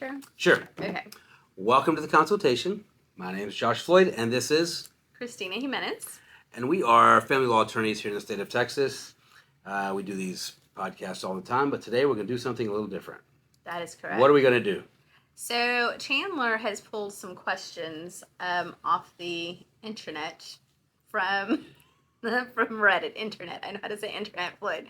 intro? Sure. Okay. Welcome to the Consultation. My name is Josh Floyd, and this is Christina Jimenez. And we are family law attorneys here in the state of Texas. We do these podcasts all the time, but today we're going to do something a little different. That is correct. What are we going to do? So Chandler has pulled some questions off the internet from Reddit. Internet. I know how to say internet, Floyd.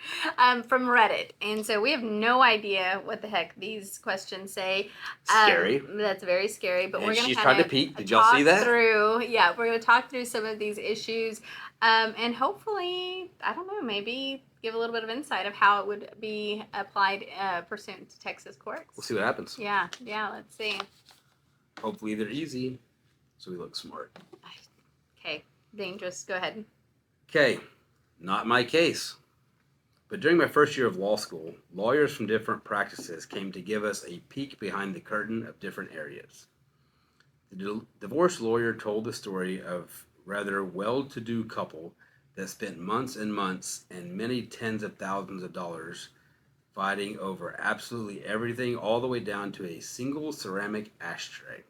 From Reddit. And so we have no idea what the heck these questions say. Scary. That's very scary. But And we're going she's to trying to peek. Did y'all see that? We're going to talk through some of these issues. And hopefully, I don't know, maybe give a little bit of insight of how it would be applied pursuant to Texas courts. We'll see what happens. Yeah, let's see. Hopefully they're easy, so we look smart. Okay, dangerous. Go ahead. Okay, not my case. But during my first year of law school, lawyers from different practices came to give us a peek behind the curtain of different areas. The divorce lawyer told the story of rather well-to-do couple that spent months and months and many tens of thousands of dollars fighting over absolutely everything, all the way down to a single ceramic ashtray.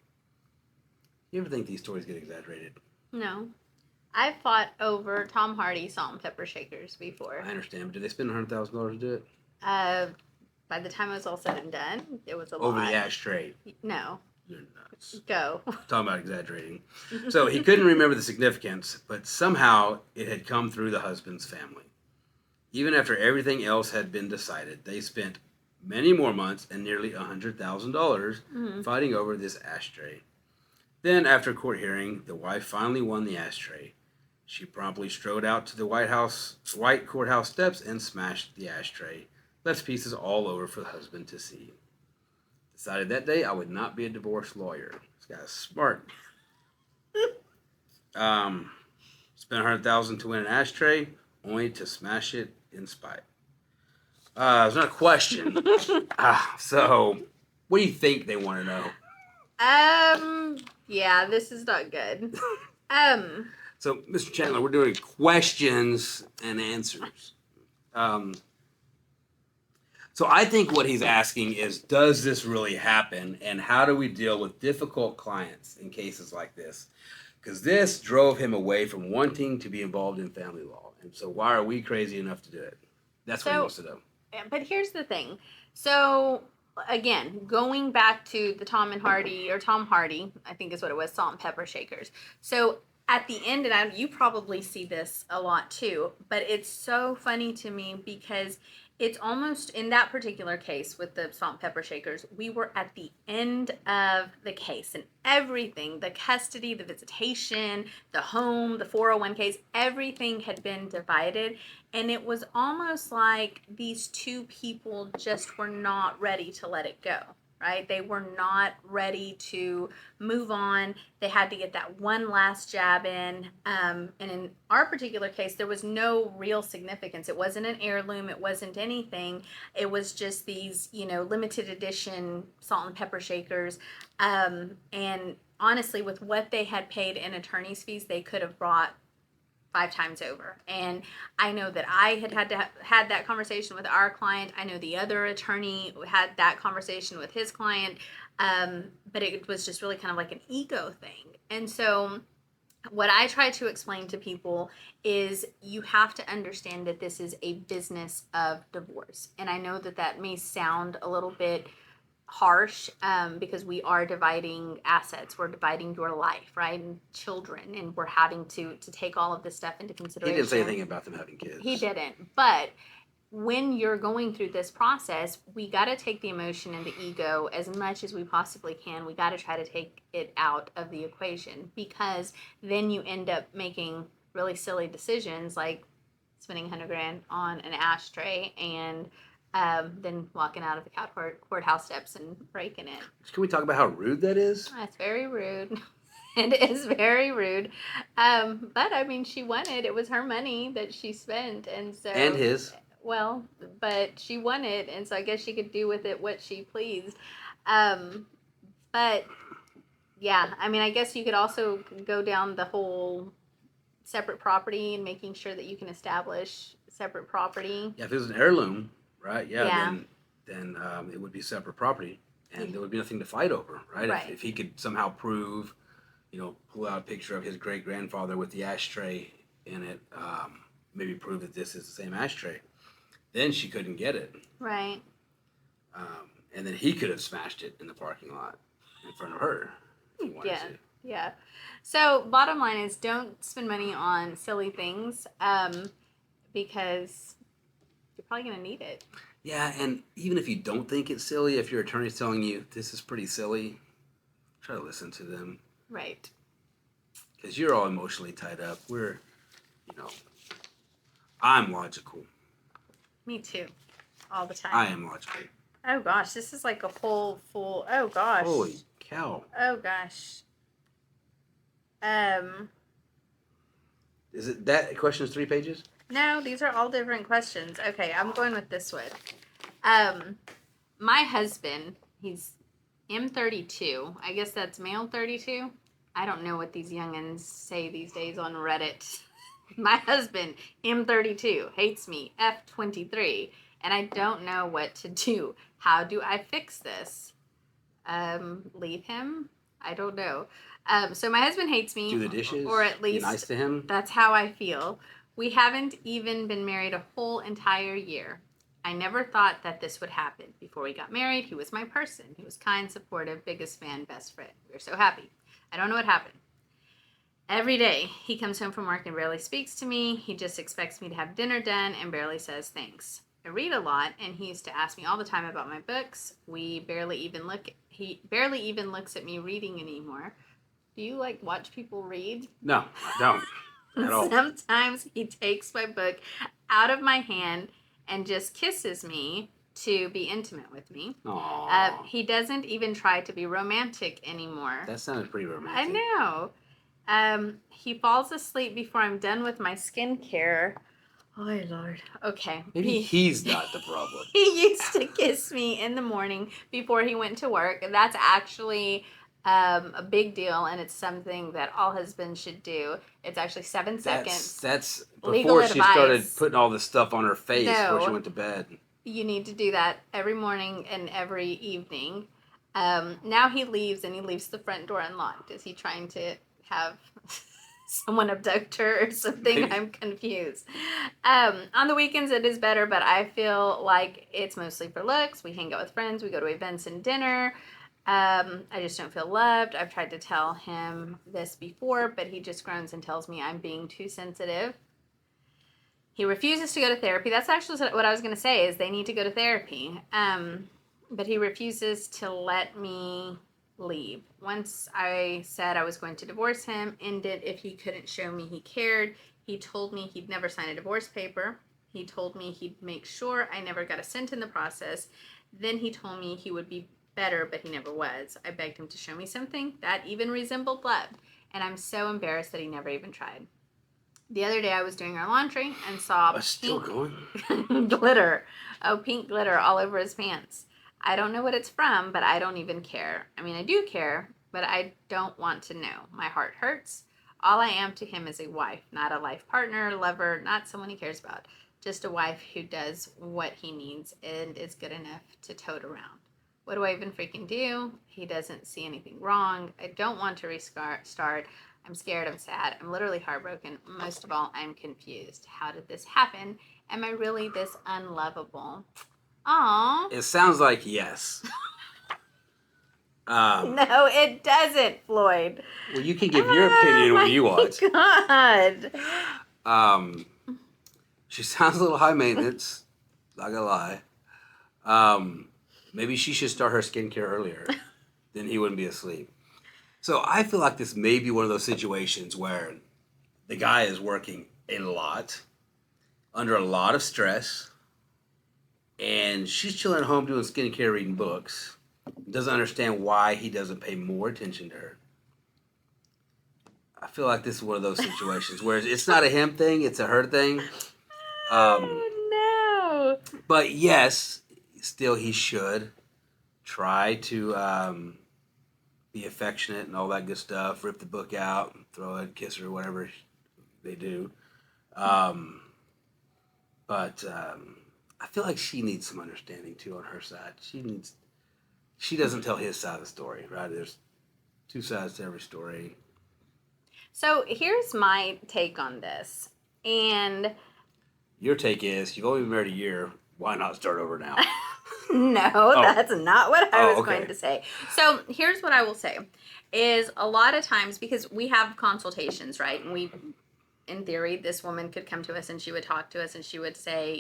You ever think these stories get exaggerated? No. I've fought over Tom Hardy salt and pepper shakers before. I understand, but did they spend $100,000 to do it? By the time it was all said and done, it was a lot. Over the ashtray? No. You're nuts. Go. Talking about exaggerating. So he couldn't remember the significance, but somehow it had come through the husband's family. Even after everything else had been decided, they spent many more months and nearly $100,000 fighting over this ashtray. Then, after a court hearing, the wife finally won the ashtray. She promptly strode out to the white courthouse steps and smashed the ashtray, left pieces all over for the husband to see. Decided that day I would not be a divorce lawyer. This guy's smart. Spent $100,000 to win an ashtray, only to smash it in spite. There's not a question. So, what do you think they want to know? Yeah, this is not good. So, Mr. Chandler, we're doing questions and answers. So I think what he's asking is, does this really happen, and how do we deal with difficult clients in cases like this? Because this drove him away from wanting to be involved in family law. And so why are we crazy enough to do it? That's what he wants to know. But here's the thing. So, again, going back to the Tom Hardy, I think is what it was, salt and pepper shakers. So at the end, and you probably see this a lot too, but it's so funny to me because it's almost, in that particular case with the salt and pepper shakers, we were at the end of the case and everything, the custody, the visitation, the home, the 401ks, everything had been divided. And it was almost like these two people just were not ready to let it go, right? They were not ready to move on. They had to get that one last jab in. And in our particular case, there was no real significance. It wasn't an heirloom. It wasn't anything. It was just these, limited edition salt and pepper shakers. And honestly, with what they had paid in attorney's fees, they could have brought 5 times over. And I know that I had that conversation with our client. I know the other attorney had that conversation with his client. But it was just really kind of like an ego thing. And so what I try to explain to people is you have to understand that this is a business of divorce. And I know that may sound a little bit harsh because we are dividing assets. We're dividing your life, right? And children, and we're having to take all of this stuff into consideration. He didn't say anything about them having kids. He didn't. But when you're going through this process, we got to take the emotion and the ego as much as we possibly can. We got to try to take it out of the equation, because then you end up making really silly decisions like spending $100,000 on an ashtray and then walking out of the courthouse steps and breaking it. Can we talk about how rude that is? That's very rude. It is very rude. But I mean, she won it. It was her money that she spent, and so. And his. Well, but she won it, and so I guess she could do with it what she pleased. But yeah, I mean, I guess you could also go down the whole separate property and making sure that you can establish separate property. Yeah, if it was an heirloom, right? Yeah. Then it would be separate property. and there would be nothing to fight over, right? Right. If he could somehow prove, pull out a picture of his great-grandfather with the ashtray in it, maybe prove that this is the same ashtray, then she couldn't get it. Right. And then he could have smashed it in the parking lot in front of her if he wanted Yeah. to. Yeah. So bottom line is, don't spend money on silly things, because you're probably going to need it. Yeah, and even if you don't think it's silly, if your attorney's telling you this is pretty silly, try to listen to them. Right. Because you're all emotionally tied up. I'm logical. Me too. All the time. I am logical. Oh gosh, this is like a whole full. Oh gosh. Holy cow. Oh gosh. Is it that question is 3 pages? No, these are all different questions. Okay, I'm going with this one. My husband, he's M32. I guess that's male 32. I don't know what these youngins say these days on Reddit. My husband, M32, hates me, F23, and I don't know what to do. How do I fix this? Leave him? I don't know. So my husband hates me. Do the dishes? Or at least be nice to him? That's how I feel. We haven't even been married a whole entire year. I never thought that this would happen. Before we got married, he was my person. He was kind, supportive, biggest fan, best friend. We were so happy. I don't know what happened. Every day, he comes home from work and barely speaks to me. He just expects me to have dinner done and barely says thanks. I read a lot, and he used to ask me all the time about my books. He barely even looks at me reading anymore. Do you watch people read? No, I don't. At all. Sometimes he takes my book out of my hand and just kisses me to be intimate with me. Aww. He doesn't even try to be romantic anymore. That sounded pretty romantic. I know. He falls asleep before I'm done with my skincare. Oh, Lord. Okay. Maybe he's not the problem. He used to kiss me in the morning before he went to work. And that's actually a big deal, and it's something that all husbands should do. It's actually 7 seconds. That's Legal before she advice. started putting all this stuff on her face before she went to bed. You need to do that every morning and every evening. Now he leaves, and he leaves the front door unlocked. Is he trying to have someone abduct her or something? Maybe. I'm confused. On the weekends it is better, but I feel like it's mostly for looks. We hang out with friends. We go to events and dinner. I just don't feel loved. I've tried to tell him this before, but he just groans and tells me I'm being too sensitive. He refuses to go to therapy. That's actually what I was going to say, is they need to go to therapy. But he refuses to let me leave. Once I said I was going to divorce him, ended if he couldn't show me he cared. He told me he'd never sign a divorce paper. He told me he'd make sure I never got a cent in the process. Then he told me he would be better, but he never was. I begged him to show me something that even resembled love, and I'm so embarrassed that he never even tried. The other day I was doing our laundry and saw pink glitter. Oh, pink glitter all over his pants. I don't know what it's from, but I don't even care. I mean, I do care, but I don't want to know. My heart hurts. All I am to him is a wife, not a life partner, lover, not someone he cares about. Just a wife who does what he needs and is good enough to tote around. What do I even freaking do? He doesn't see anything wrong. I don't want to restart. I'm scared. I'm sad. I'm literally heartbroken. Most of all, I'm confused. How did this happen? Am I really this unlovable? Aww. It sounds like yes. No, it doesn't, Floyd. Well, you can give your opinion when you watch. God. She sounds a little high maintenance. Not gonna lie. Maybe she should start her skincare earlier. Then he wouldn't be asleep. So I feel like this may be one of those situations where the guy is working a lot, under a lot of stress, and she's chilling at home doing skincare, reading books. Doesn't understand why he doesn't pay more attention to her. I feel like this is one of those situations where it's not a him thing, it's a her thing. Oh, no. But yes, still he should try to be affectionate and all that good stuff. Rip the book out, throw it, kiss her, whatever they do. But I feel like she needs some understanding too on her side. she doesn't tell his side of the story, right? There's two sides to every story. So here's my take on this. And your take is, you've only been married a year. Why not start over now? no, that's not what I was okay. going to say. So here's what I will say is a lot of times, because we have consultations, right? And in theory, this woman could come to us and she would talk to us and she would say,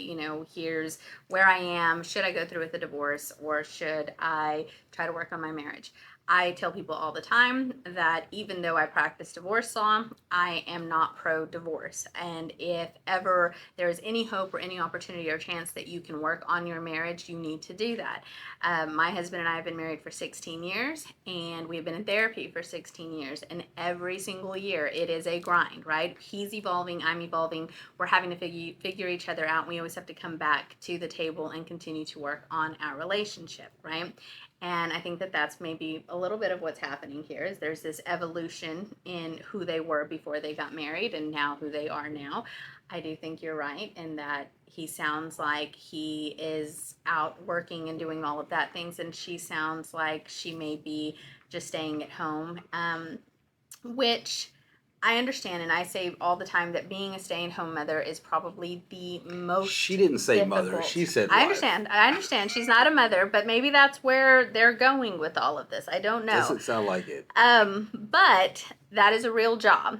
here's where I am. Should I go through with a divorce or should I try to work on my marriage? I tell people all the time that even though I practice divorce law, I am not pro-divorce. And if ever there is any hope or any opportunity or chance that you can work on your marriage, you need to do that. My husband and I have been married for 16 years, and we've been in therapy for 16 years. And every single year, it is a grind, right? He's evolving, I'm evolving. We're having to figure each other out. We always have to come back to the table and continue to work on our relationship, right? And I think that that's maybe a little bit of what's happening here is there's this evolution in who they were before they got married and now who they are now. I do think you're right in that he sounds like he is out working and doing all of that things, and she sounds like she may be just staying at home, which I understand, and I say all the time that being a stay-at-home mother is probably the most She didn't say difficult. mother. She said I wife. I understand. She's not a mother, but maybe that's where they're going with all of this. I don't know. Doesn't sound like it. But that is a real job,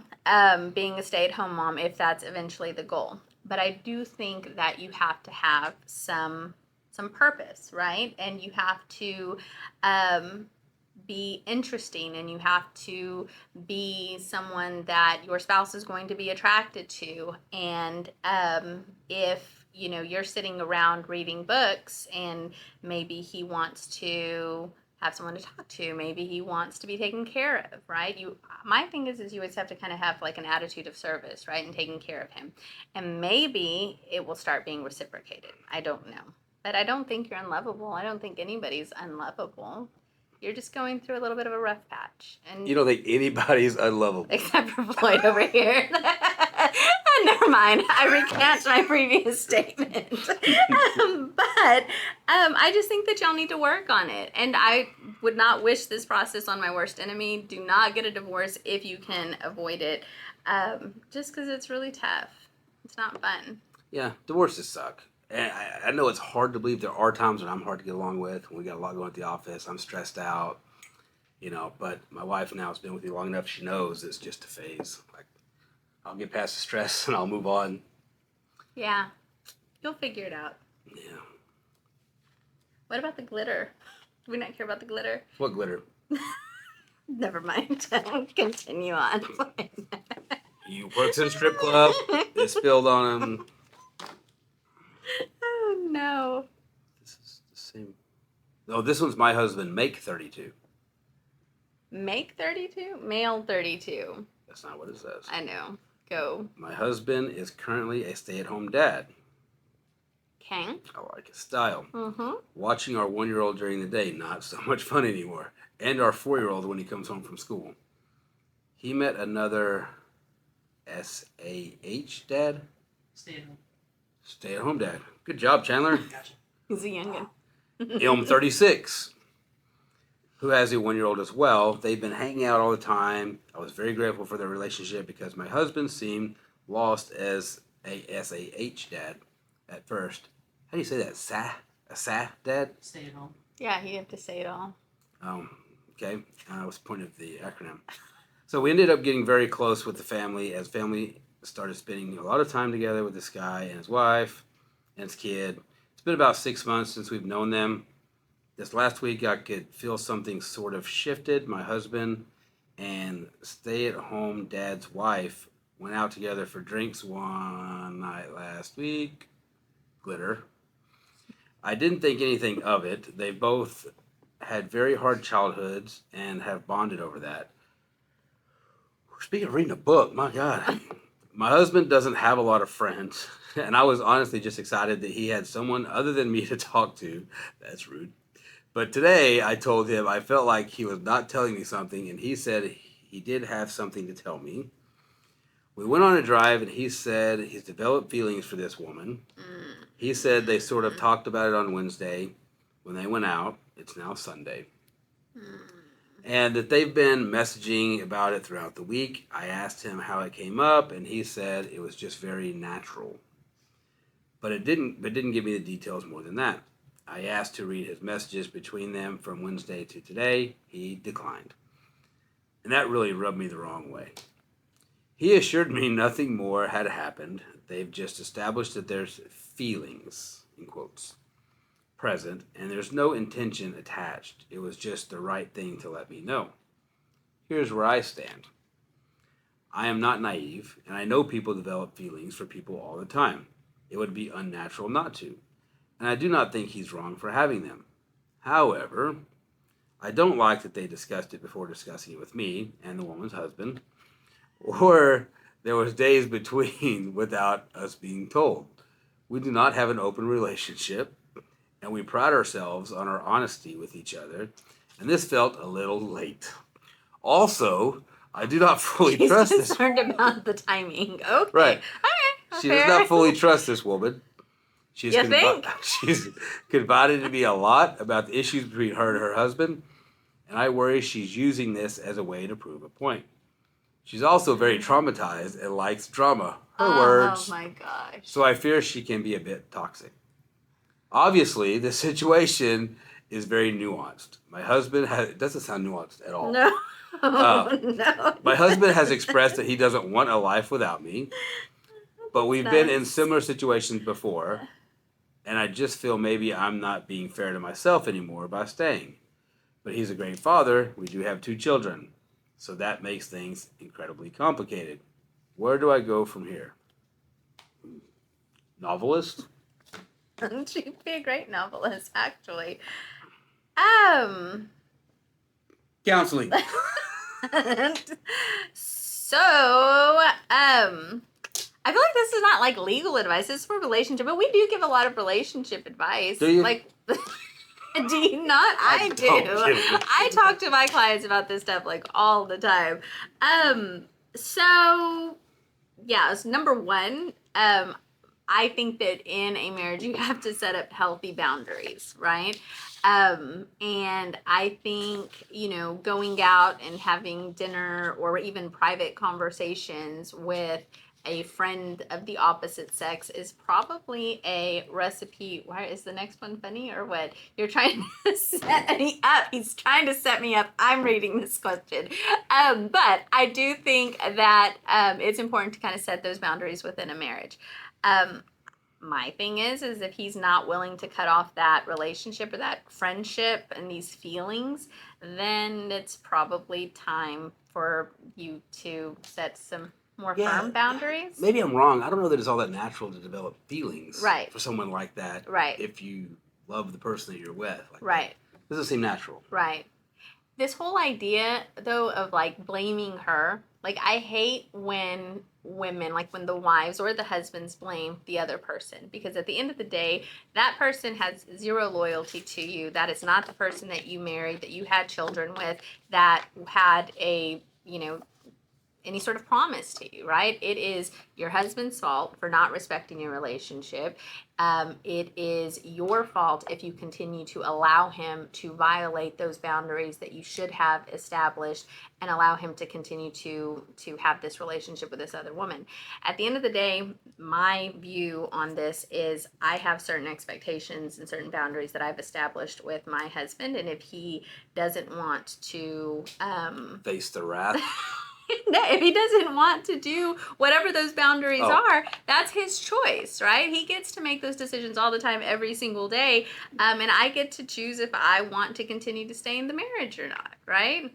being a stay-at-home mom, if that's eventually the goal. But I do think that you have to have some purpose, right? And you have to be interesting, and you have to be someone that your spouse is going to be attracted to. And if you're sitting around reading books and maybe he wants to have someone to talk to, maybe he wants to be taken care of, right? My thing is you always have to kind of have like an attitude of service, right, and taking care of him, and maybe it will start being reciprocated. I don't know, but I don't think you're unlovable. I don't think anybody's unlovable. You're just going through a little bit of a rough patch. And you don't think anybody's unlovable? Except for Floyd over here. Never mind. I recant my previous statement. But I just think that y'all need to work on it. And I would not wish this process on my worst enemy. Do not get a divorce if you can avoid it. Just because it's really tough. It's not fun. Yeah, divorces suck. And I know it's hard to believe. There are times when I'm hard to get along with. When we got a lot going at the office, I'm stressed out. But my wife now has been with me long enough. She knows it's just a phase. Like, I'll get past the stress and I'll move on. Yeah, you'll figure it out. Yeah. What about the glitter? Do we not care about the glitter? What glitter? Never mind. Continue on. You works in a strip club. It spilled on him. Oh no. This is the same. Oh, this one's my husband. Make 32. Make 32? Male 32. That's not what it says. I know. Go. My husband is currently a stay-at-home dad. Okay. I like his style. Mm-hmm. Watching our 1-year-old during the day, not so much fun anymore. And our 4-year-old when he comes home from school. He met another SAH dad. Stay-at-home dad. Good job, Chandler. Gotcha. He's a youngin. Ilm 36, who has a 1-year-old as well. They've been hanging out all the time. I was very grateful for their relationship because my husband seemed lost as a SAH dad at first. How do you say that? A SAH dad? Stay at home. Yeah, you have to say it all. Okay. What's the point of the acronym? So we ended up getting very close with the family as family started spending a lot of time together with this guy and his wife and his kid. It's been about 6 months since we've known them. This last week I could feel something sort of shifted. My husband and stay-at-home dad's wife went out together for drinks one night last week. Glitter. I didn't think anything of it. They both had very hard childhoods and have bonded over that. Speaking of reading a book, my God. My husband doesn't have a lot of friends, and I was honestly just excited that he had someone other than me to talk to. That's rude. But today I told him I felt like he was not telling me something, and he said he did have something to tell me. We went on a drive, and he said he's developed feelings for this woman. He said they sort of talked about it on Wednesday. when they went out. It's now Sunday. And that they've been messaging about it throughout the week. I asked him how it came up, and he said it was just very natural. But it didn't give me the details more than that. I asked to read his messages between them from Wednesday to today. He declined. And that really rubbed me the wrong way. He assured me nothing more had happened. They've just established that there's feelings, in quotes, present, and there's no intention attached. It was just the right thing to let me know. Here's where I stand. I am not naive, and I know people develop feelings for people all the time. It would be unnatural not to, and I do not think he's wrong for having them. However, I don't like that they discussed it before discussing it with me and the woman's husband, or there was days between without us being told. We do not have an open relationship, and we pride ourselves on our honesty with each other, and this felt a little late. Also, I do not fully trust this. She's concerned about the timing. Okay. Right. Okay. She does not fully trust this woman. She's confided to me a lot about the issues between her and her husband, and I worry she's using this as a way to prove a point. She's also very traumatized and likes drama. Her words. Oh my gosh. So I fear she can be a bit toxic. Obviously, the situation is very nuanced. My husband it doesn't sound nuanced at all. No. No. My husband has expressed that he doesn't want a life without me, but we've been in similar situations before, and I just feel maybe I'm not being fair to myself anymore by staying. But he's a great father. We do have 2 children, so that makes things incredibly complicated. Where do I go from here? Novelist? She'd be a great novelist, actually. Counseling. So, I feel like this is not like legal advice. This is for relationship, but we do give a lot of relationship advice. Do you? Like, do you not? I do. I talk to my clients about this stuff like all the time. So, yeah, so number one, I think that in a marriage you have to set up healthy boundaries, right? And I think, going out and having dinner or even private conversations with a friend of the opposite sex is probably a recipe. Why is the next one funny or what? You're trying to set me up. He's trying to set me up. I'm reading this question. But I do think that it's important to kind of set those boundaries within a marriage. My thing is if he's not willing to cut off that relationship or that friendship and these feelings, then it's probably time for you to set some more firm boundaries. Maybe I'm wrong. I don't know that it's all that natural to develop feelings for someone like that. Right. If you love the person that you're with. Right. That doesn't seem natural. Right. This whole idea, though, of like blaming her, like I hate when women, like when the wives or the husbands blame the other person, because at the end of the day, that person has zero loyalty to you. That is not the person that you married, that you had children with, that had a, any sort of promise to you, right? It is your husband's fault for not respecting your relationship. It is your fault if you continue to allow him to violate those boundaries that you should have established and allow him to continue to have this relationship with this other woman. At the end of the day, my view on this is I have certain expectations and certain boundaries that I've established with my husband, and if he doesn't want to face the wrath. If he doesn't want to do whatever those boundaries are, that's his choice, right? He gets to make those decisions all the time, every single day. And I get to choose if I want to continue to stay in the marriage or not, right?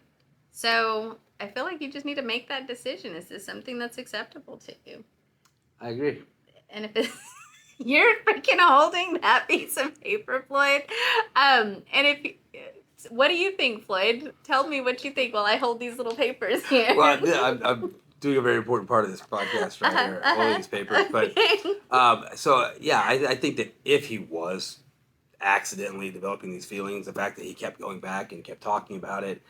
So I feel like you just need to make that decision. Is this something that's acceptable to you? I agree. And if it's, you're freaking holding that piece of paper, Floyd. And if what do you think, Floyd? Tell me what you think while I hold these little papers here. Well, I'm doing a very important part of this podcast right here, holding these papers. But I think that if he was accidentally developing these feelings, the fact that he kept going back and kept talking about it,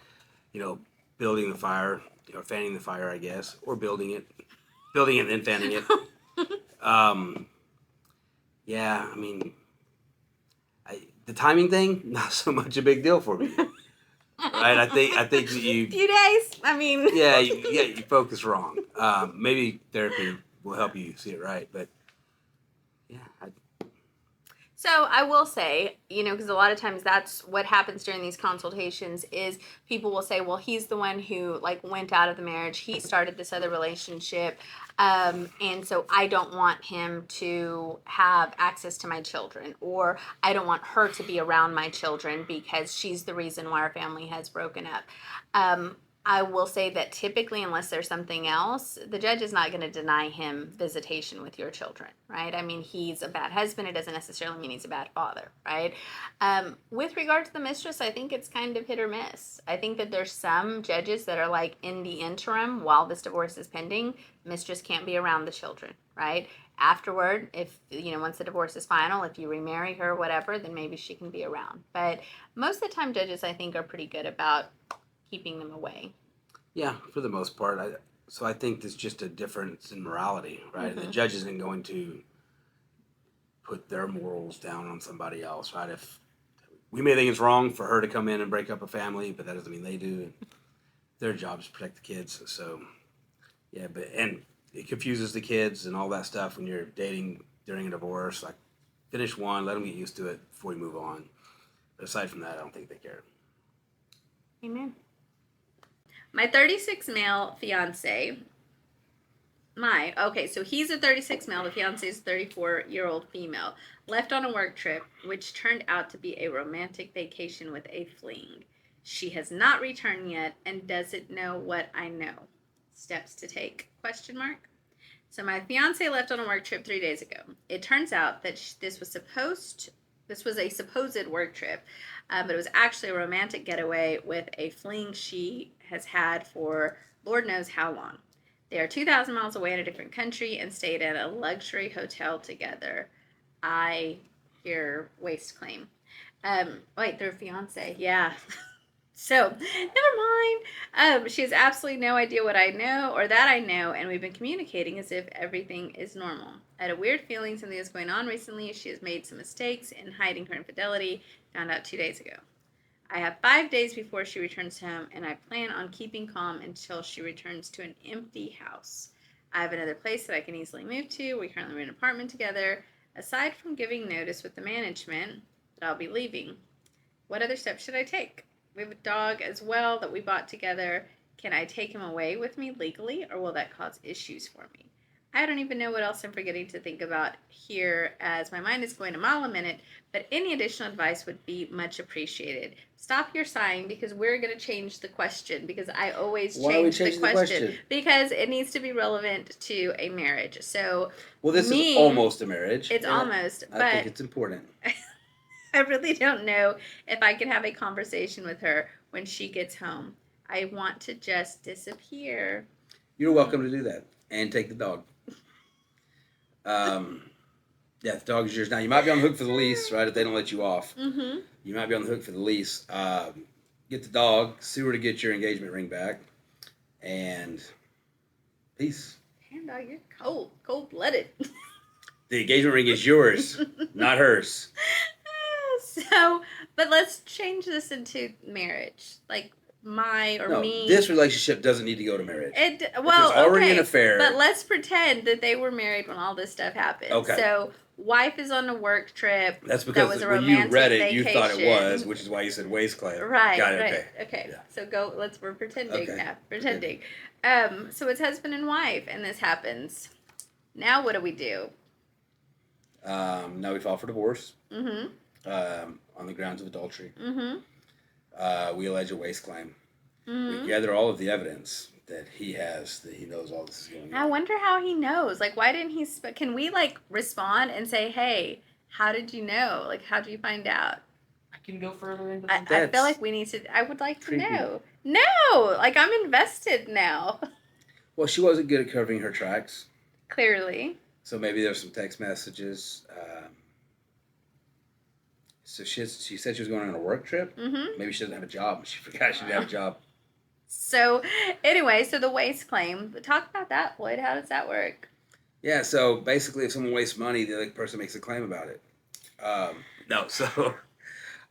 building the fire, fanning the fire, I guess, or building it and then fanning it. the timing thing, not so much a big deal for me. Right? I think that you. Few days. I mean. Yeah, you focus wrong. Maybe therapy will help you see it right, but yeah. So I will say, because a lot of times that's what happens during these consultations is people will say, well, he's the one who like went out of the marriage. He started this other relationship. And so I don't want him to have access to my children, or I don't want her to be around my children because she's the reason why our family has broken up. I will say that typically, unless there's something else, the judge is not going to deny him visitation with your children, right? I mean, he's a bad husband. It doesn't necessarily mean he's a bad father, right? With regard to the mistress, I think it's kind of hit or miss. I think that there's some judges that are like, in the interim, while this divorce is pending, mistress can't be around the children, right? Afterward, if, once the divorce is final, if you remarry her, whatever, then maybe she can be around. But most of the time, judges, I think, are pretty good about keeping them away. Yeah, for the most part. So I think there's just a difference in morality, right? Mm-hmm. The judge isn't going to put their morals down on somebody else, right? If we may think it's wrong for her to come in and break up a family, but that doesn't mean they do. Their job is to protect the kids. So yeah, and it confuses the kids and all that stuff when you're dating during a divorce. Like, finish one, let them get used to it before you move on. But aside from that, I don't think they care. Amen. My 36 male fiance, so he's a 36 male, the fiance is a 34-year-old female, left on a work trip, which turned out to be a romantic vacation with a fling. She has not returned yet and doesn't know what I know. Steps to take, ? So my fiance left on a work trip 3 days ago. It turns out that this was a supposed work trip, but it was actually a romantic getaway with a fling she has had for Lord knows how long. They are 2,000 miles away in a different country and stayed at a luxury hotel together. I hear waste claim. They're fiance. Yeah. So, never mind. She has absolutely no idea what I know or that I know, and we've been communicating as if everything is normal. I had a weird feeling something is going on recently. She has made some mistakes in hiding her infidelity. Found out 2 days ago. I have 5 days before she returns home, and I plan on keeping calm until she returns to an empty house. I have another place that I can easily move to. We currently rent an apartment together. Aside from giving notice with the management that I'll be leaving, what other steps should I take? We have a dog as well that we bought together. Can I take him away with me legally, or will that cause issues for me? I don't even know what else I'm forgetting to think about here, as my mind is going a mile a minute, but any additional advice would be much appreciated. Stop your sighing, because we're going to change the question, because I always change the question because it needs to be relevant to a marriage. So, well, this is almost a marriage. It's almost, but I think it's important. I really don't know if I can have a conversation with her when she gets home. I want to just disappear. You're welcome to do that, and take the dog. Yeah, the dog is yours. Now, you might be on the hook for the lease, right, if they don't let you off. Mm-hmm. You might be on the hook for the lease. Get the dog, sue her to get your engagement ring back, and peace. Damn, dog, you're cold-blooded. The engagement ring is yours, not hers. So, but let's change this into marriage. Like, me. This relationship doesn't need to go to marriage. There's already an affair. But let's pretend that they were married when all this stuff happened. Okay. So, wife is on a work trip. That's because that was a when you read it, vacation. You thought it was, which is why you said waste claim. Right. Got it, right. Okay. Yeah. So we're pretending now. Pretending. Okay. So it's husband and wife, and this happens. Now what do we do? Now we file for divorce. Mm-hmm. On the grounds of adultery. Mm-hmm. We allege a waste claim. Mm-hmm. We gather all of the evidence that he knows all this is going on. I wonder how he knows. Like, why didn't he? Can we respond and say, "Hey, how did you know? Like, how did you find out?" I can go further into the I feel like we need to. I would like to creepy. know. No, I'm invested now. Well, she wasn't good at covering her tracks. Clearly. So maybe there's some text messages. So she said she was going on a work trip. Mm-hmm. Maybe she doesn't have a job. She forgot she didn't have a job. So, anyway, the waste claim. Talk about that, Floyd. How does that work? Yeah, so basically if someone wastes money, the other person makes a claim about it.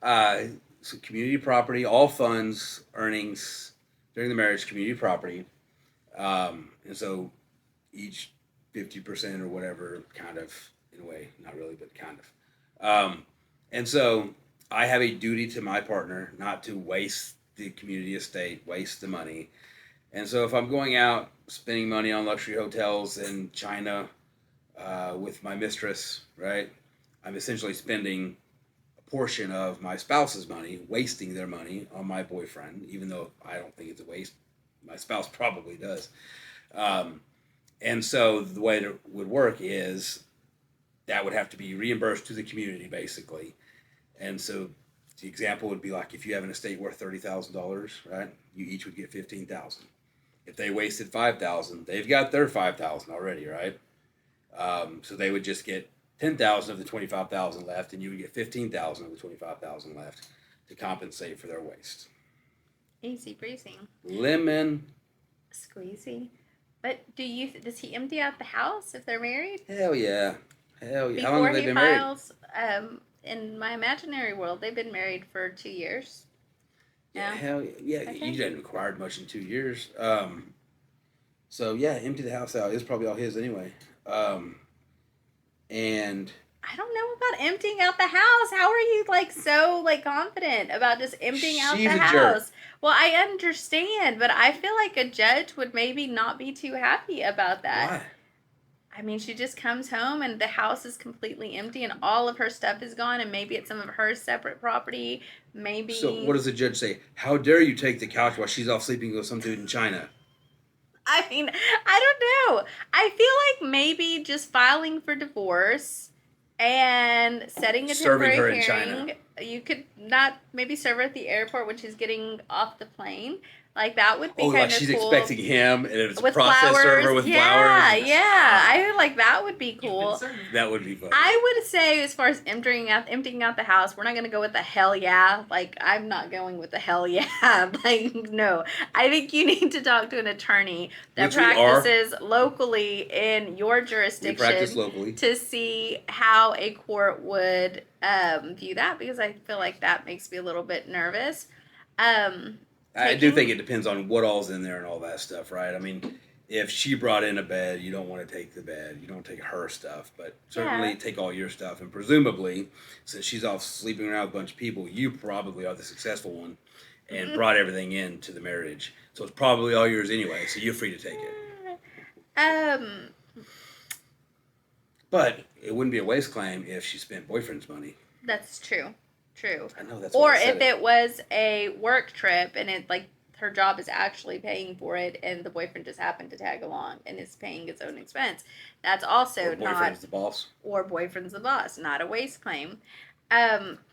So community property, all funds, earnings during the marriage, community property. And so each 50% or whatever, kind of, in a way, not really, but kind of. And so I have a duty to my partner not to waste the community estate, waste the money. And so if I'm going out spending money on luxury hotels in China with my mistress, right, I'm essentially spending a portion of my spouse's money, wasting their money on my boyfriend, even though I don't think it's a waste. My spouse probably does. And so the way it would work is that would have to be reimbursed to the community, basically. And so the example would be like if you have an estate worth $30,000, right? You each would get $15,000. If they wasted $5,000, they've got their $5,000 already, right? So they would just get $10,000 of the $25,000 left, and you would get $15,000 of the $25,000 left to compensate for their waste. Easy breezy. Lemon Squeezy. But does he empty out the house if they're married? Hell yeah. Hell yeah. How long Before have they he been married? files, in my imaginary world, they've been married for 2 years. Yeah, Yeah. hell yeah. Okay. You didn't require much in 2 years. So yeah, empty the house out. It's probably all his anyway. And I don't know about emptying out the house. How are you so confident about just emptying out the She's a house? jerk. Well, I understand, but I feel like a judge would maybe not be too happy about that. why? I mean, she just comes home and the house is completely empty and all of her stuff is gone, and maybe it's some of her separate property. Maybe. So what does the judge say? How dare you take the couch while she's off sleeping with some dude in China? I mean, I don't know. I feel like maybe just filing for divorce and setting a Serving her temporary in hearing. China. You could not maybe serve her at the airport when she's getting off the plane. Like that would be Oh, kind like of she's cool. expecting him, and it's a With process flowers. server with yeah, flowers. Yeah, I feel like that would be You've been cool. served. That would be fun. I would say, as far as emptying out the house, we're not gonna go with the hell yeah. Like, I'm not going with the hell yeah. Like, no. I think you need to talk to an attorney that Which we are. practices locally in your We jurisdiction practice locally. to see how a court would view that, because I feel like that makes me a little bit nervous. I do think it depends on what all's in there and all that stuff, right? I mean, if she brought in a bed, you don't want to take the bed. You don't take her stuff, but certainly take all your stuff. And presumably, since she's off sleeping around with a bunch of people, you probably are the successful one and brought everything into the marriage. So it's probably all yours anyway, so you're free to take it. But it wouldn't be a waste claim if she spent boyfriend's money. That's true. True. I know that's Or why I said if it was a work trip and it her job is actually paying for it and the boyfriend just happened to tag along and is paying its own expense. That's also Or boyfriend's the boss. Or boyfriend's the boss, not a waste claim.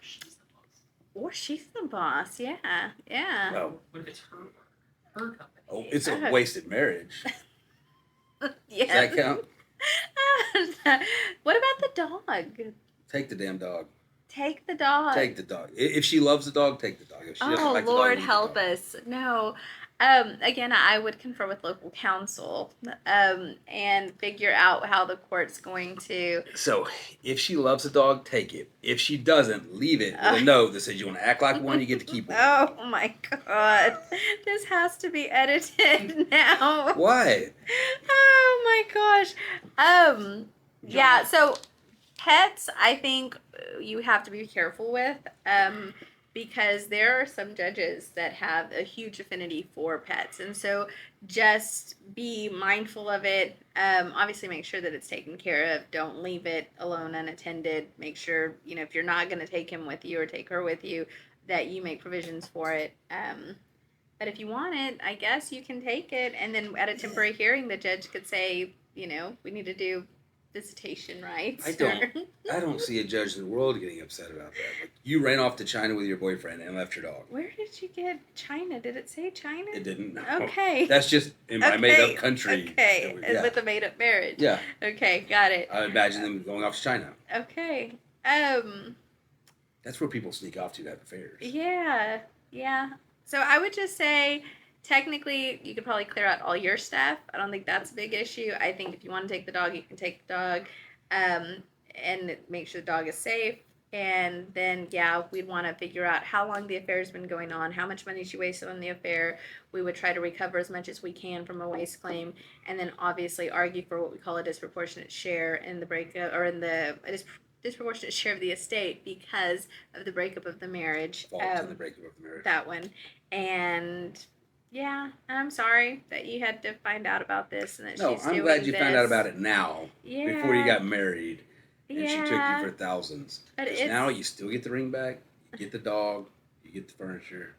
She's the boss. Or she's the boss, yeah. Yeah. No. What if it's her company? Oh, it's a wasted marriage. Yeah. Does that count? What about the dog? Take the damn dog. Take the dog. Take the dog. If she loves the dog, take the dog. If she doesn't Oh, like the Lord, dog, leave help the dog. us. No. Again, I would confer with local counsel and figure out how the court's going to. So, if she loves the dog, take it. If she doesn't, leave it with a note that says you want to act like one, you get to keep one. Oh, my God. This has to be edited now. Why? Oh, my gosh. Yeah, so pets, I think you have to be careful with. Because there are some judges that have a huge affinity for pets. And so just be mindful of it. Obviously, make sure that it's taken care of. Don't leave it alone unattended. Make sure, if you're not going to take him with you or take her with you, that you make provisions for it. But if you want it, I guess you can take it. And then at a temporary hearing, the judge could say, we need to do visitation rights. I don't see a judge in the world getting upset about that. Like, you ran off to China with your boyfriend and left your dog. Where did you get China? Did it say China? It didn't. No. Okay. That's just in my made-up country. Okay, Yeah. with a made-up marriage. Yeah. Okay, got it. I imagine them going off to China. Okay. That's where people sneak off to have affairs. Yeah. So I would just say, technically, you could probably clear out all your stuff. I don't think that's a big issue. I think if you want to take the dog, you can take the dog, and make sure the dog is safe. And then, yeah, we'd want to figure out how long the affair's been going on, how much money she wasted on the affair. We would try to recover as much as we can from a waste claim, and then obviously argue for what we call a disproportionate share in the breakup, or in the disproportionate share of the estate because of the breakup of the marriage. Fault in the breakup of the marriage. That one. And yeah, I'm sorry that you had to find out about this and that No, she's I'm doing glad you found out this. about it now, Yeah. before you got married, and she took you Yeah. for thousands. But Because now you still get the ring back, you get the dog, you get the furniture.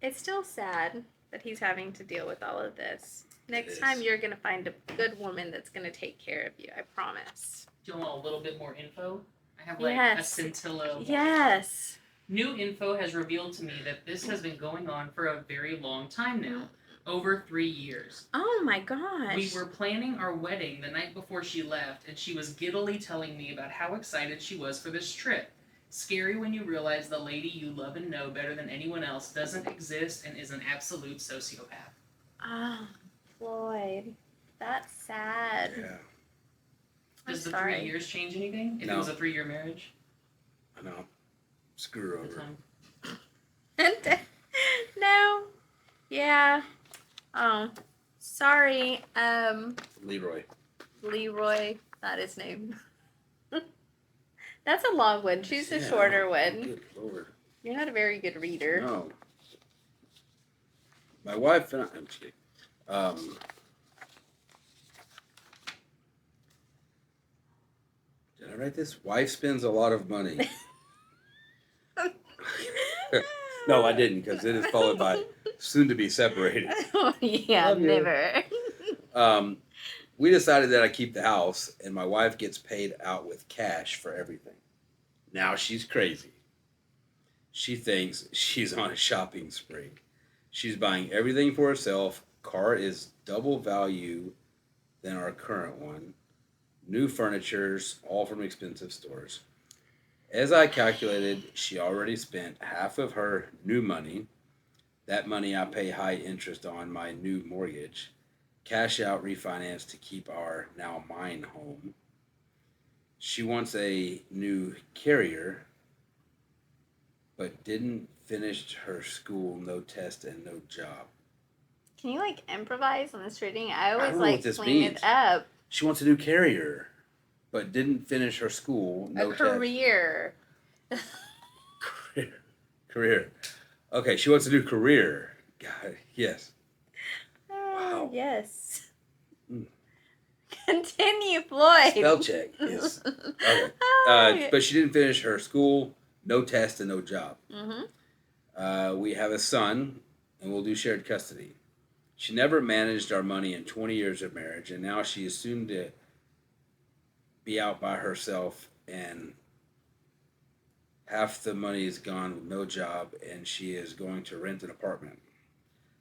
It's still sad that he's having to deal with all of this. Next is. time you're going to find a good woman that's going to take care of you, I promise. Do you want a little bit more info? I have like a Yes. scintilla. Yes. New info has revealed to me that this has been going on for a very long time now. Over 3 years. Oh my gosh. We were planning our wedding the night before she left, and she was giddily telling me about how excited she was for this trip. Scary when you realize the lady you love and know better than anyone else doesn't exist and is an absolute sociopath. Oh, Floyd. That's sad. Yeah, Does the sorry. 3 years change anything? If No. it was a 3-year marriage? I know. Screw her At the over. time. No. Yeah. Oh, sorry. Leroy. Leroy. That is name. That's a long one. Choose a Yeah, shorter one. Good Lord. You're not a very good reader. No. My wife and I, I'm just kidding. Did I write this? Wife spends a lot of money. No, I didn't, because it is followed by soon to be separated. Oh, yeah, Love you. never. We decided that I keep the house and my wife gets paid out with cash for everything. Now she's crazy. She thinks she's on a shopping spree. She's buying everything for herself. Car is double value than our current one. New furnitures, all from expensive stores. As I calculated, she already spent half of her new money. That money I pay high interest on my new mortgage. Cash out refinance to keep our now mine home. She wants a new carrier, but didn't finish her school, no test and no job. Can you like improvise on this reading? I don't always know like what this clean means. it up. She wants a new carrier, but didn't finish her school, no A test. career. Career. Okay, she wants a new career. God, yes. Wow. Yes. Mm. Continue, Floyd. Spell check. Yes. Okay. But she didn't finish her school, no test, and no job. We have a son, and we'll do shared custody. She never managed our money in 20 years of marriage, and now she is soon to be out by herself, and half the money is gone with no job, and she is going to rent an apartment.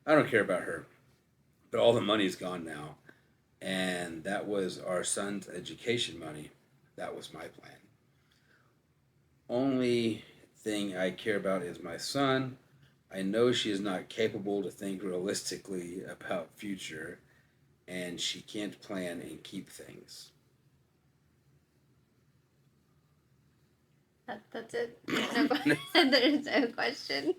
I don't care about her, but all the money's gone now, and that was our son's education money. That was my plan. Only thing I care about is my son. I know she is not capable to think realistically about future, and she can't plan and keep things. That's it. There's no question.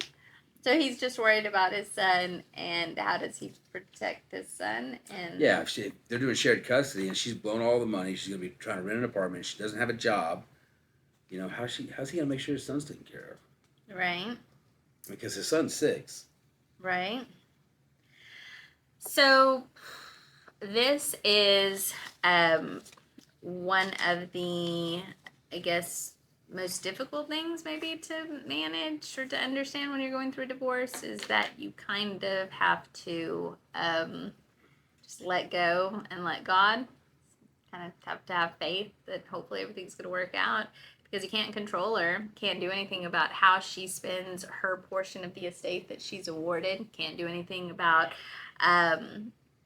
So he's just worried about his son, and how does he protect his son? And Yeah, if they're doing shared custody, and she's blown all the money. She's gonna be trying to rent an apartment. She doesn't have a job. You know, how's he gonna make sure his son's taken care of? right, Because his son's 6. right. So this is one of the, I guess, most difficult things maybe to manage or to understand when you're going through a divorce is that you kind of have to just let go and let God. Kind of have to have faith that hopefully everything's going to work out, because you can't control her, can't do anything about how she spends her portion of the estate that she's awarded, can't do anything about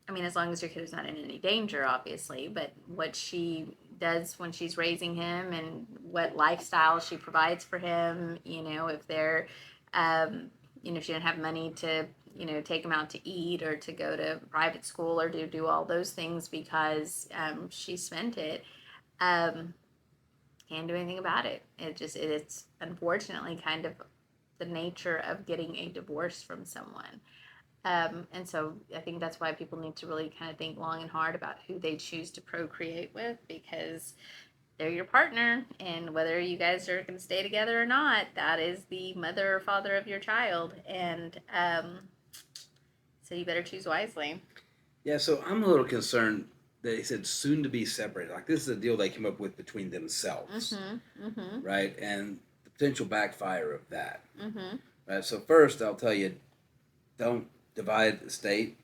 I mean, as long as your kid is not in any danger, obviously, but what she does when she's raising him and what lifestyle she provides for him, you know, if they're, you know, if she didn't have money to, you know, take him out to eat or to go to private school or to do all those things because she spent it. can't do anything about it. It's unfortunately kind of the nature of getting a divorce from someone. And so I think that's why people need to really kind of think long and hard about who they choose to procreate with, because they're your partner, and whether you guys are going to stay together or not, that is the mother or father of your child. And so you better choose wisely. Yeah, so I'm a little concerned that he said soon to be separated. Like, this is a deal they came up with between themselves, right? And the potential backfire of that. Right. So first, I'll tell you, don't divide the estate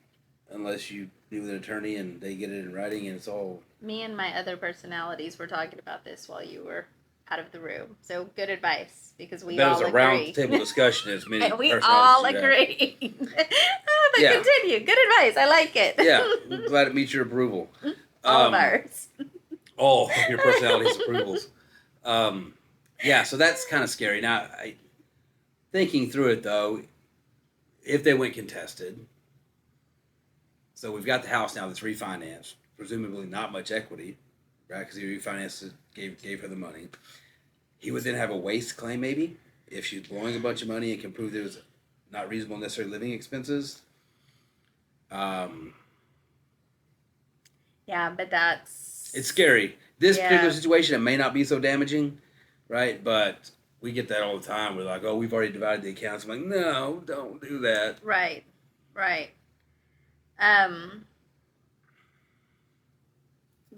unless you meet with an attorney and they get it in writing and it's all. Me and my other personalities were talking about this while you were out of the room. So good advice, because we all agree. That was a round table discussion as many we all agree. But continue. Good advice. I like it. Yeah, I'm glad it meets your approval. All of ours. All of your personality's approvals. Yeah, so that's kind of scary. Now, thinking through it though, if they went contested, so we've got the house now that's refinanced, presumably not much equity, right? Because he refinanced it, gave her the money. He would then have a waste claim, maybe, if she's blowing a bunch of money and can prove there was not reasonable necessary living expenses. Yeah, but it's scary. This particular situation, it may not be so damaging, right? But we get that all the time. We're like, oh, we've already divided the accounts. I'm like, no, don't do that. Right.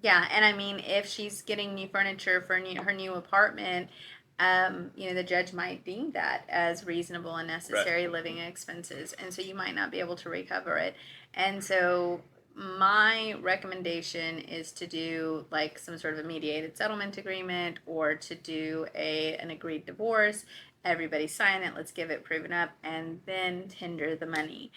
Yeah, and I mean, if she's getting new furniture for her new apartment, the judge might deem that as reasonable and necessary living expenses, and so you might not be able to recover it. And so my recommendation is to do like some sort of a mediated settlement agreement, or to do an agreed divorce. Everybody sign it, let's give it proven up, and then tender the money.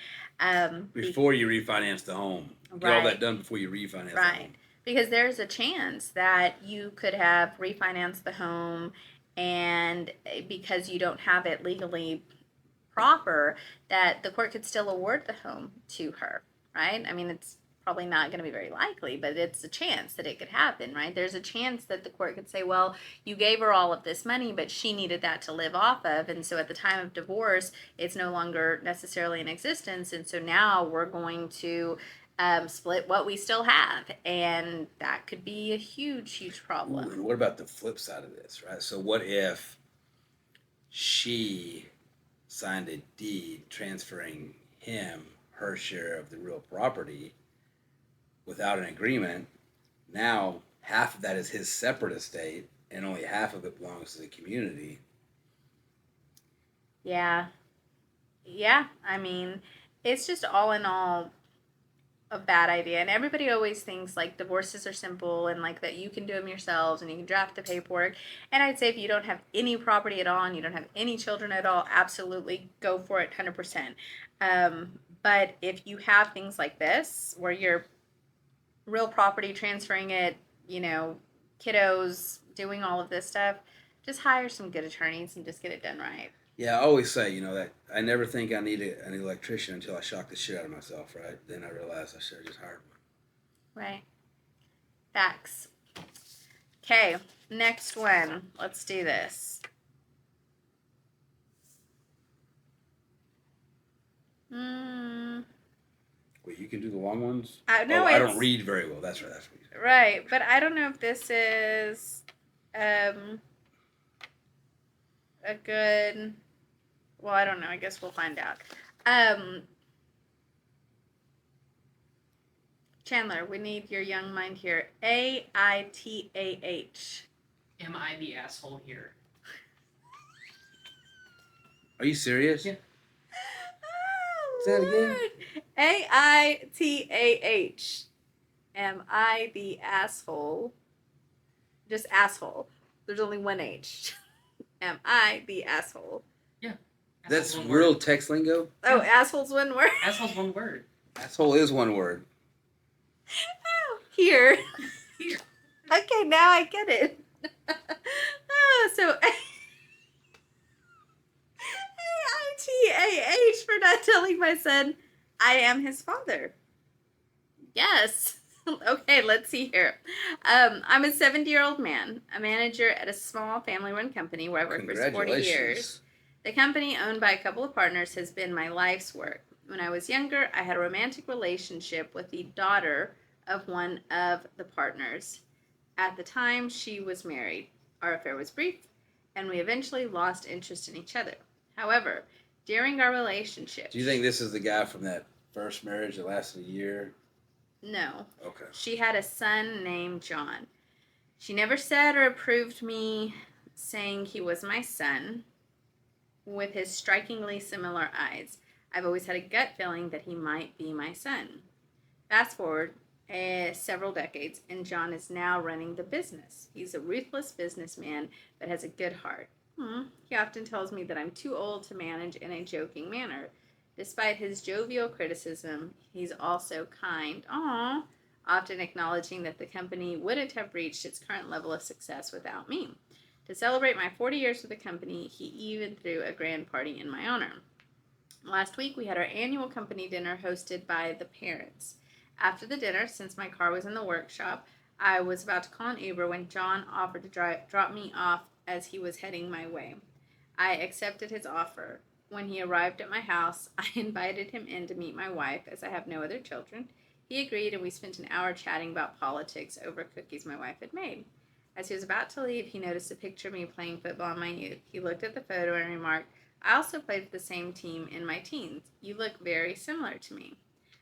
Before you refinance the home. Get all that done before you refinance the home. Because there's a chance that you could have refinanced the home, and because you don't have it legally proper, that the court could still award the home to her, right? I mean, it's probably not going to be very likely, but it's a chance that it could happen, right? There's a chance that the court could say, well, you gave her all of this money, but she needed that to live off of, and so at the time of divorce, it's no longer necessarily in existence, and so now we're going to split what we still have, and that could be a huge problem. Ooh, and what about the flip side of this, right? So what if she signed a deed transferring him her share of the real property without an agreement? Now half of that is his separate estate, and only half of it belongs to the community. Yeah, I mean, it's just all in all a bad idea. And everybody always thinks like divorces are simple, and like that you can do them yourselves and you can draft the paperwork. And I'd say if you don't have any property at all and you don't have any children at all, absolutely go for it 100%. But if you have things like this where you're real property transferring it, kiddos, doing all of this stuff, just hire some good attorneys and just get it done right. Yeah, I always say, that I never think I need an electrician until I shock the shit out of myself, right? Then I realize I should have just hired one. Right. Facts. Okay, next one. Let's do this. Wait, you can do the long ones? No, I don't read very well. That's right. Right, but I don't know if this is a good... Well, I don't know. I guess we'll find out. Chandler, we need your young mind here. AITAH. Am I the asshole here? Are you serious? Yeah. Oh, say that again. AITAH. Am I the asshole? Just asshole. There's only one H. Am I the asshole? Yeah. That's real text lingo? Oh, asshole's one word? Asshole's one word. Asshole is one word. Oh, here. Okay, now I get it. So AITAH for not telling my son I am his father. Yes. Okay, let's see here. I'm a 70-year-old man, a manager at a small family-run company where I've worked for 40 years. Congratulations. The company, owned by a couple of partners, has been my life's work. When I was younger, I had a romantic relationship with the daughter of one of the partners. At the time, she was married. Our affair was brief, and we eventually lost interest in each other. However, during our relationship... Do you think this is the guy from that first marriage that lasted a year? No. Okay. She had a son named John. She never said or approved me saying he was my son with his strikingly similar eyes. I've always had a gut feeling that he might be my son. Fast forward several decades, and John is now running the business. He's a ruthless businessman, but has a good heart. He often tells me that I'm too old to manage in a joking manner. Despite his jovial criticism, he's also kind, often acknowledging that the company wouldn't have reached its current level of success without me. To celebrate my 40 years with the company, he even threw a grand party in my honor. Last week, we had our annual company dinner hosted by the parents. After the dinner, since my car was in the workshop, I was about to call an Uber when John offered to drop me off as he was heading my way. I accepted his offer. When he arrived at my house, I invited him in to meet my wife, as I have no other children. He agreed, and we spent an hour chatting about politics over cookies my wife had made. As he was about to leave, he noticed a picture of me playing football in my youth. He looked at the photo and remarked, "I also played for the same team in my teens. You look very similar to me."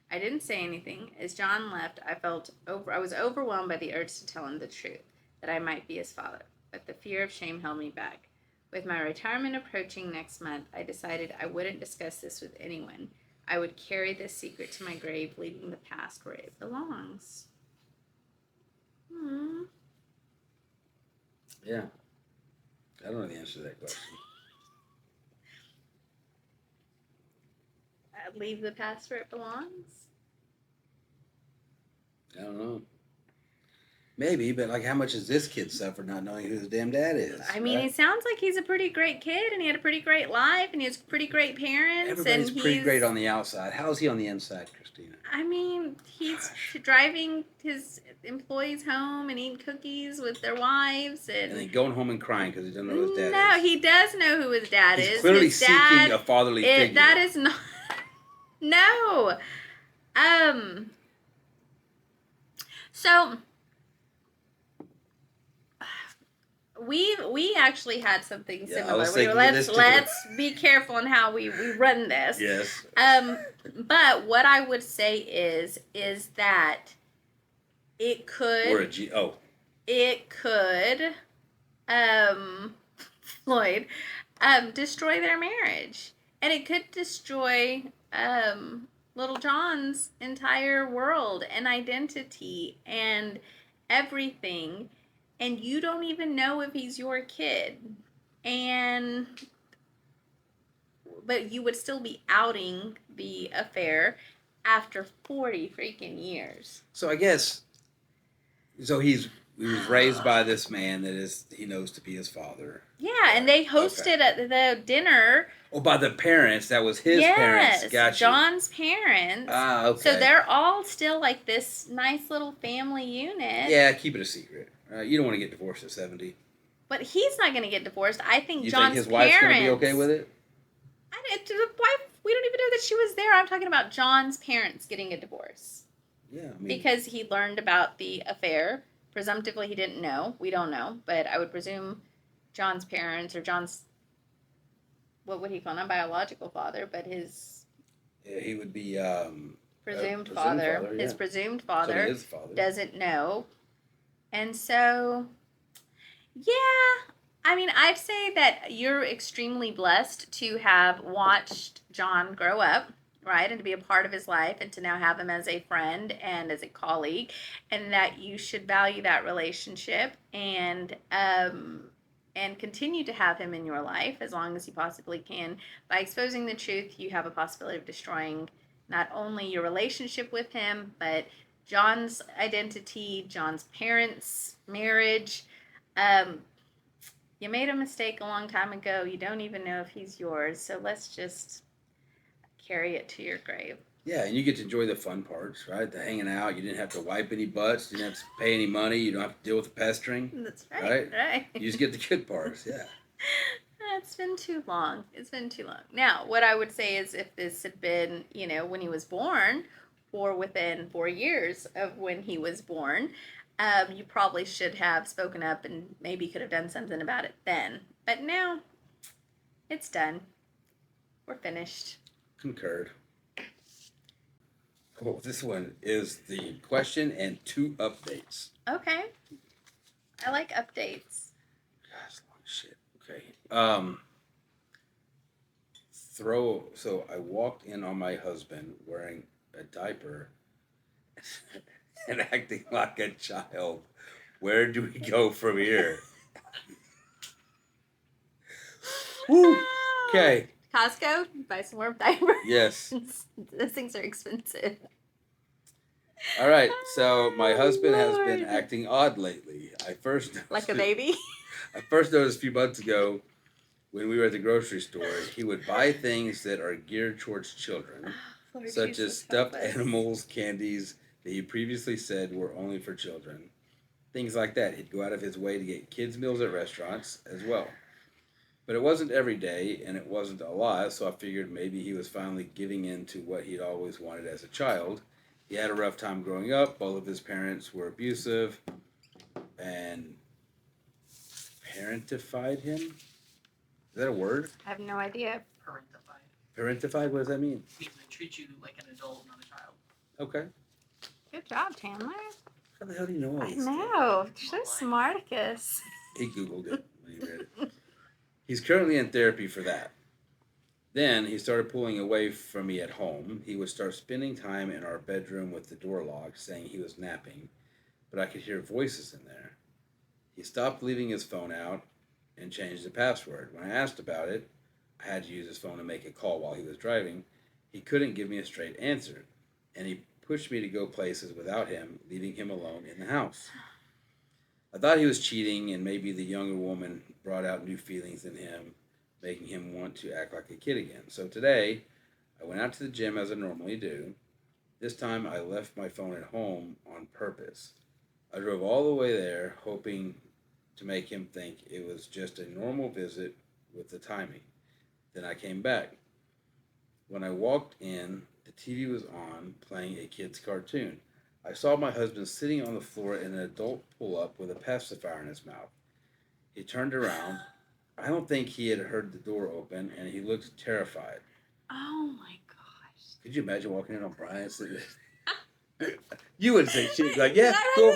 I didn't say anything. As John left, I was overwhelmed by the urge to tell him the truth, that I might be his father. But the fear of shame held me back. With my retirement approaching next month, I decided I wouldn't discuss this with anyone. I would carry this secret to my grave, leaving the past where it belongs. Yeah. I don't know the answer to that question. Leave the past where it belongs? I don't know. Maybe, but like, how much has this kid suffered not knowing who his damn dad is? I mean, right? It sounds like he's a pretty great kid, and he had a pretty great life, and he has pretty great parents. Everybody's and pretty great on the outside. How is he on the inside, Christina? I mean, he's driving his employees home and eating cookies with their wives, And then going home and crying because he doesn't know who his dad is. No, he does know who his dad is. He's clearly his dad, seeking a fatherly figure. That is not. No. So we actually had something similar. Let's be careful on how we run this. Yes. But what I would say is that it could. Or a G. Oh. It could, Floyd, destroy their marriage, and it could destroy little John's entire world and identity and everything, and you don't even know if he's your kid, but you would still be outing the affair after 40 freaking years. So I guess, he was raised by this man that he knows to be his father. Yeah, and they hosted at the dinner. Oh, by the parents. That was his parents. Gotcha. Yes, John's parents. Ah, okay. So they're all still like this nice little family unit. Yeah, keep it a secret. You don't want to get divorced at 70. But he's not going to get divorced. I think you John's think his wife's going to be okay with it? The wife, we don't even know that she was there. I'm talking about John's parents getting a divorce. Yeah, I mean, because he learned about the affair. Presumptively, he didn't know. We don't know. But I would presume John's parents or John's, what would he call, not biological father, but his... Yeah, he would be... presumed father. Yeah. His presumed father, his father doesn't know. And so, yeah, I mean, I'd say that you're extremely blessed to have watched John grow up, right, and to be a part of his life, and to now have him as a friend and as a colleague, and that you should value that relationship and continue to have him in your life as long as you possibly can. By exposing the truth, you have a possibility of destroying not only your relationship with him, but John's identity, John's parents' marriage. You made a mistake a long time ago. You don't even know if he's yours. So let's just carry it to your grave. Yeah, and you get to enjoy the fun parts, right? The hanging out. You didn't have to wipe any butts. You didn't have to pay any money. You don't have to deal with the pestering. That's right. Right. You just get the good parts. Yeah. It's been too long. It's been too long. Now, what I would say is if this had been, when he was born, or within 4 years of when he was born, you probably should have spoken up and maybe could have done something about it then. But now, it's done. We're finished. Concurred. Oh, this one is the question and 2 updates. Okay. I like updates. Gosh, long shit. Okay. So I walked in on my husband wearing a diaper and acting like a child. Where do we go from here? Woo. Okay. Costco, buy some more diapers. Yes. Those things are expensive. All right. So my husband has Lord. been acting odd lately. I first Like a baby. I first noticed a few months ago when we were at the grocery store, he would buy things that are geared towards children, Lord such Jesus, as stuffed help us. animals, candies that he previously said were only for children. Things like that. He'd go out of his way to get kids' meals at restaurants as well. But it wasn't every day, and it wasn't a lot, so I figured maybe he was finally giving in to what he'd always wanted as a child. He had a rough time growing up. Both of his parents were abusive and parentified him. Is that a word? I have no idea. Parentified. Parentified? What does that mean? Means they treat you like an adult, not a child. Okay. Good job, Chandler. How the hell do you know all I this stuff? know. You're so smarticus. He Googled it when he read it. He's currently in therapy for that. Then he started pulling away from me at home. He would start spending time in our bedroom with the door locked, saying he was napping, but I could hear voices in there. He stopped leaving his phone out and changed the password. When I asked about it, I had to use his phone to make a call while he was driving. He couldn't give me a straight answer, and he pushed me to go places without him, leaving him alone in the house. I thought he was cheating, and maybe the younger woman brought out new feelings in him, making him want to act like a kid again. So today, I went out to the gym as I normally do. This time, I left my phone at home on purpose. I drove all the way there, hoping to make him think it was just a normal visit with the timing. Then I came back. When I walked in, the TV was on, playing a kid's cartoon. I saw my husband sitting on the floor in an adult pull-up with a pacifier in his mouth. He turned around. I don't think he had heard the door open, and he looked terrified. Oh my gosh. Could you imagine walking in on Brian? You wouldn't say shit. You'd be like, yeah, cool.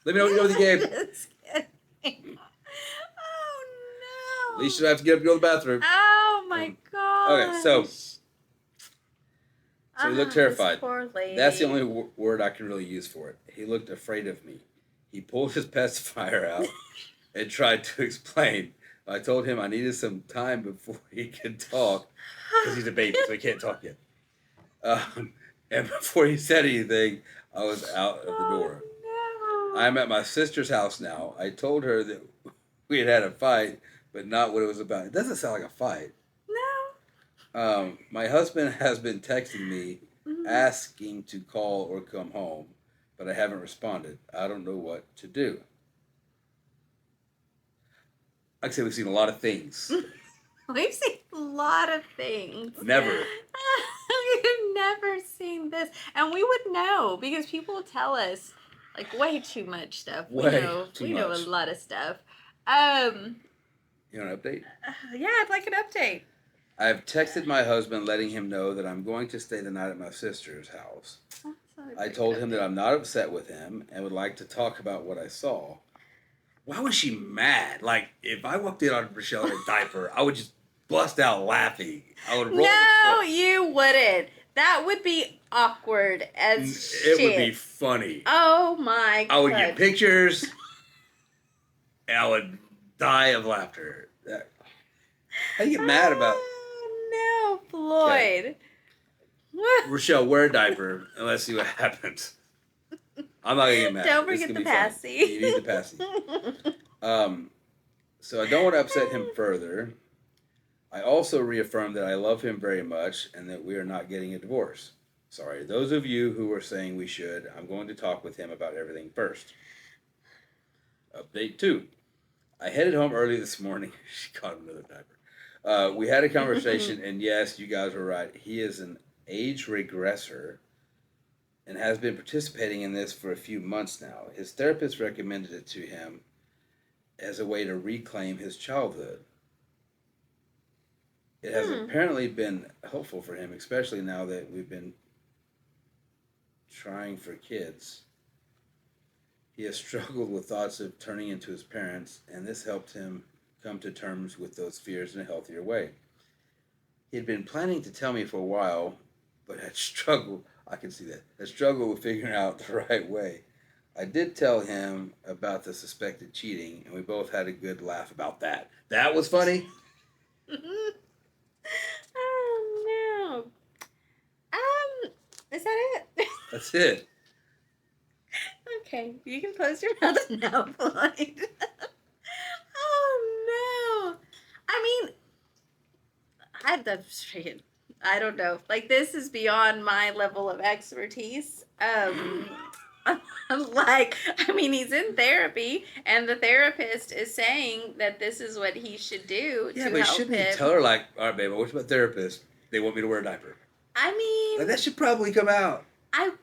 Let me know when you're done with the game. Just kidding. Oh no. At least you don't have to get up and go to the bathroom. Oh my gosh. Okay, so he looked terrified. This poor lady. That's the only word I can really use for it. He looked afraid of me. He pulled his pacifier out and tried to explain. I told him I needed some time before he could talk, because he's a baby, so he can't talk yet. And before he said anything, I was out of the door. Oh, no. I'm at my sister's house now. I told her that we had a fight, but not what it was about. It doesn't sound like a fight. No. My husband has been texting me, asking to call or come home, but I haven't responded. I don't know what to do. Like I said, we've seen a lot of things. We've seen a lot of things. Never. We've never seen this. And we would know because people tell us like way too much stuff. We know a lot of stuff. You want an update? Yeah, I'd like an update. I've texted my husband letting him know that I'm going to stay the night at my sister's house. I told him that I'm not upset with him and would like to talk about what I saw. Why was she mad? Like, if I walked in on Rochelle in a diaper, I would just bust out laughing. I would roll the No, floor. you wouldn't. That would be awkward as shit. It would be funny. Oh my god. I would get pictures, and I would die of laughter. How do you get mad about... Oh, no, Floyd. Okay. Rochelle, wear a diaper and let's see what happens. I'm not gonna get mad. Don't forget the passy. You need the passy. So I don't want to upset him further. I also reaffirm that I love him very much and that we are not getting a divorce. Sorry, those of you who are saying we should, I'm going to talk with him about everything first. Update 2. I headed home early this morning. She caught another diaper. We had a conversation, and yes, you guys were right. He is an age regressor and has been participating in this for a few months now. His therapist recommended it to him as a way to reclaim his childhood. It has apparently been helpful for him, especially now that we've been trying for kids. He has struggled with thoughts of turning into his parents, and this helped him come to terms with those fears in a healthier way. He had been planning to tell me for a while, but had struggled, I can see that, had struggled with figuring out the right way. I did tell him about the suspected cheating, and we both had a good laugh about that. That was funny. Oh no. Is that it? That's it. Okay, you can close your mouth now, Floyd. Oh no. I mean, I don't know. Like, this is beyond my level of expertise. Like, I mean, he's in therapy, and the therapist is saying that this is what he should do Yeah, to but help shouldn't him. you tell her, like, all right, babe, I went to my therapist. They want me to wear a diaper. I mean, Like, that should probably come out.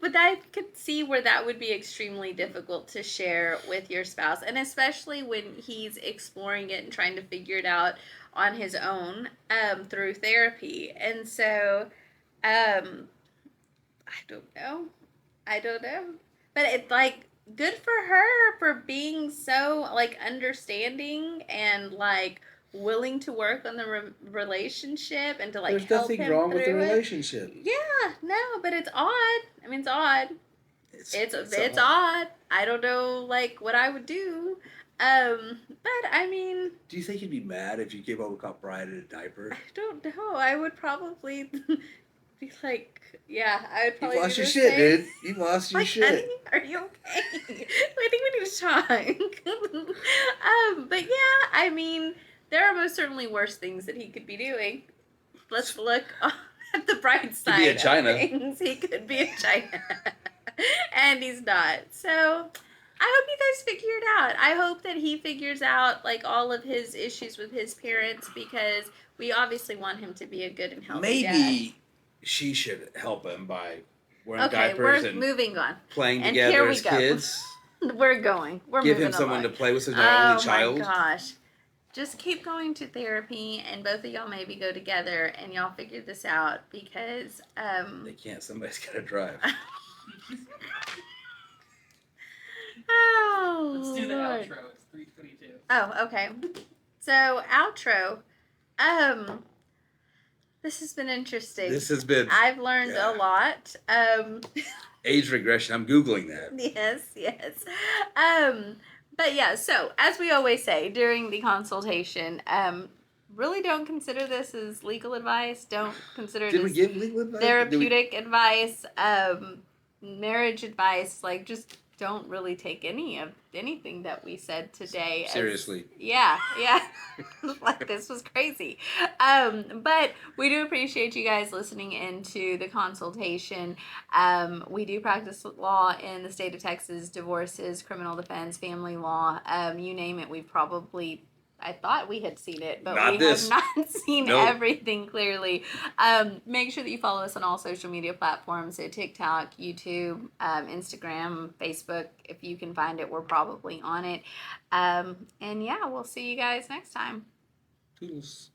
But I could see where that would be extremely difficult to share with your spouse, and especially when he's exploring it and trying to figure it out on his own through therapy. And so, I don't know. But it's like good for her for being so like understanding and like willing to work on the relationship and to like There's help nothing him wrong with the through it. relationship. Yeah, no, but it's odd. I mean, it's odd. It's odd. odd. I don't know, like, what I would do. But I mean, Do you think he'd be mad if you came home and caught Brian in a diaper? I don't know. I would probably be like, yeah, I would probably. You lost do your the shit, same. dude. You lost your Like, shit. honey, are you okay? I think we need to talk. But yeah, I mean, there are most certainly worse things that he could be doing. Let's look at the bright side be in China. of things. He could be in China. And he's not. So I hope you guys figure it out. I hope that he figures out like all of his issues with his parents, because we obviously want him to be a good and healthy dad. Maybe she should help him by wearing Okay, diapers we're and moving on. playing And together here we as go. kids. We're going. We're Give moving him someone along. to play with, so he's not only child. Oh my gosh. Just keep going to therapy, and both of y'all maybe go together and y'all figure this out, because They can't. Somebody's got to drive. Oh, Let's do the Lord. outro. It's 3:22. Oh, okay. So, outro. This has been interesting. This has been I've learned a lot. age regression. I'm Googling that. Yes. But yeah, so as we always say during the consultation, really don't consider this as legal advice. Don't consider it Did we as give legal advice? therapeutic advice, marriage advice. Like, just don't really take anything that we said today Seriously. Yeah. Like, this was crazy. But we do appreciate you guys listening into the consultation. We do practice law in the state of Texas: divorces, criminal defense, family law, you name it. I thought we had seen it, but Not we this. have not seen Nope. everything clearly. Make sure that you follow us on all social media platforms, so TikTok, YouTube, Instagram, Facebook. If you can find it, we're probably on it. And yeah, we'll see you guys next time. Toodles.